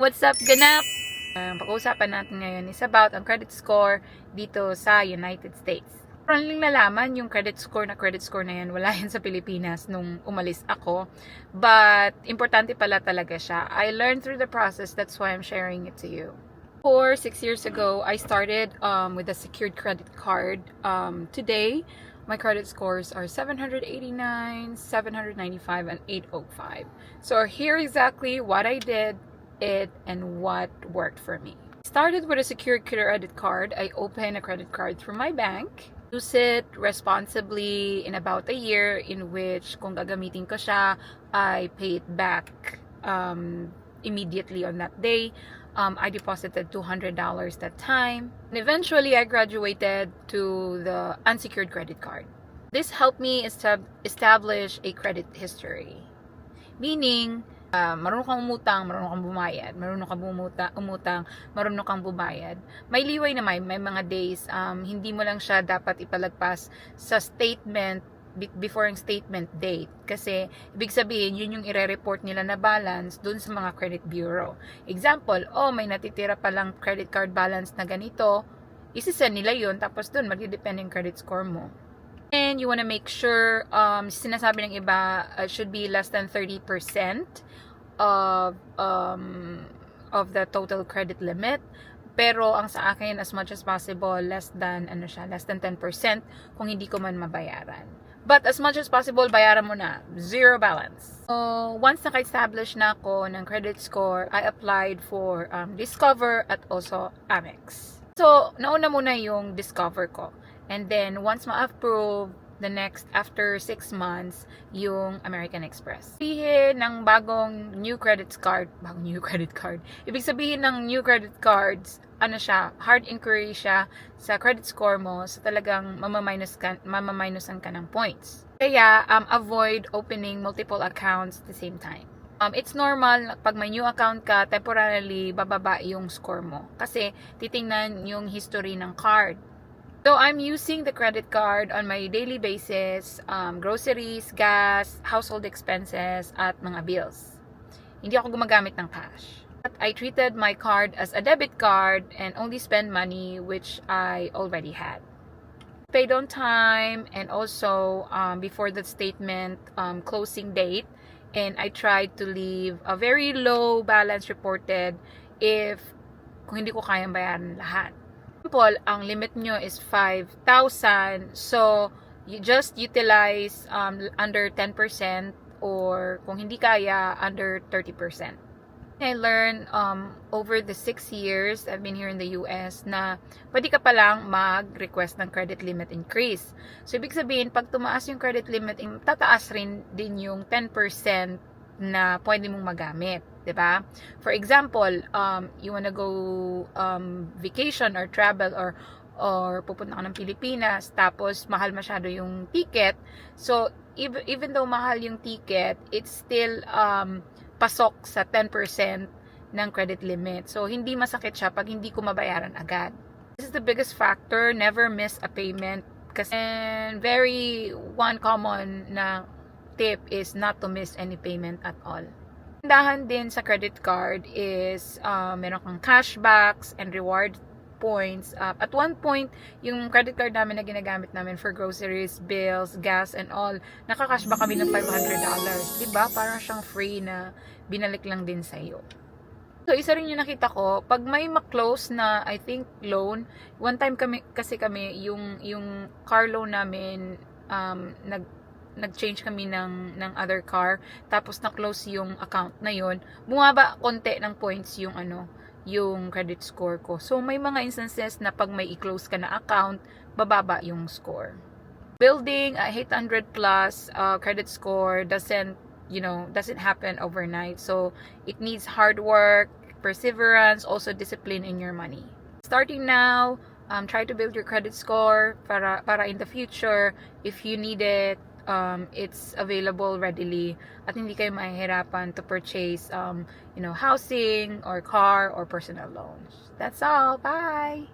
What's up, ganap? Ang pag-uusapan natin ngayon is about ang credit score dito sa United States. Parang lang nalaman yung credit score na yan, wala yan sa Pilipinas nung umalis ako. But, importante pala talaga siya. I learned through the process, that's why I'm sharing it to you. 6 years ago, I started with a secured credit card. Today, my credit scores are 789, 795, and 805. So here exactly what I did, and what worked for me. Started with a secured credit card. I opened a credit card through my bank. Use it responsibly in about a year, in which kung gagamitin ko siya, I paid back immediately on that day. I deposited $200 that time. And eventually, I graduated to the unsecured credit card. This helped me establish a credit history. Meaning, marunong kang umutang, marunong kang bumayad, marunong kang umutang, marunong kang bumayad. May liway naman, may mga days, hindi mo lang siya dapat ipalagpas sa statement before ang statement date. Kasi, ibig sabihin, yun yung ire-report nila na balance dun sa mga credit bureau. Example, may natitira palang credit card balance na ganito, isisend nila yun, tapos dun, magdidepend yung credit score mo. And you want to make sure, sinasabi ng iba, should be less than 30% of the total credit limit. Pero ang sa akin, as much as possible, less than 10% kung hindi ko man mabayaran. But as much as possible, bayaran mo na. Zero balance. So, once naka-establish na ako ng credit score, I applied for Discover at also Amex. So, nauna muna yung Discover ko. And then, once ma-approve, after 6 months, yung American Express. Sabihin ng bagong new credit card, ibig sabihin ng new credit cards, hard inquiry siya sa credit score mo, so talagang mamaminusan ka ng points. Kaya, avoid opening multiple accounts at the same time. It's normal, pag may new account ka, temporarily bababa yung score mo. Kasi, titingnan yung history ng card. So, I'm using the credit card on my daily basis, groceries, gas, household expenses, at mga bills. Hindi ako gumagamit ng cash. But I treated my card as a debit card and only spend money which I already had. Paid on time and also before the statement closing date, and I tried to leave a very low balance reported kung hindi ko kayang bayaran lahat. Example, ang limit nyo is 5,000, so you just utilize under 10% or kung hindi kaya, under 30%. I learned over the 6 years I've been here in the US na pwede ka palang mag-request ng credit limit increase. So, ibig sabihin, pag tumaas yung credit limit, tataas rin din yung 10% na pwede mong magamit. Diba? For example, you wanna go vacation or travel or pupunta ka ng Pilipinas, tapos mahal masyado yung ticket. So, even though mahal yung ticket, it's still pasok sa 10% ng credit limit. So, hindi masakit siya pag hindi ko mabayaran agad. This is the biggest factor, never miss a payment. Kasi, one common na tip is not to miss any payment at all. Dahan din sa credit card is meron kang cashbacks and reward points. At one point, yung credit card namin na ginagamit namin for groceries, bills, gas, and all, nakakashback kami ng $500. Diba? Parang siyang free na binalik lang din sa'yo. So, isa rin yung nakita ko, pag may ma-close na, I think, loan, one time kami, yung car loan namin, nag-change kami ng other car, tapos na-close yung account na yon, bumaba konti ng points yung credit score ko. So, may mga instances na pag may i-close ka na account, bababa yung score. Building a 800 plus credit score doesn't happen overnight. So, it needs hard work, perseverance, also discipline in your money. Starting now, try to build your credit score para in the future, if you need it, it's available readily at hindi kayo mahihirapan to purchase housing or car or personal loans. That's all. Bye!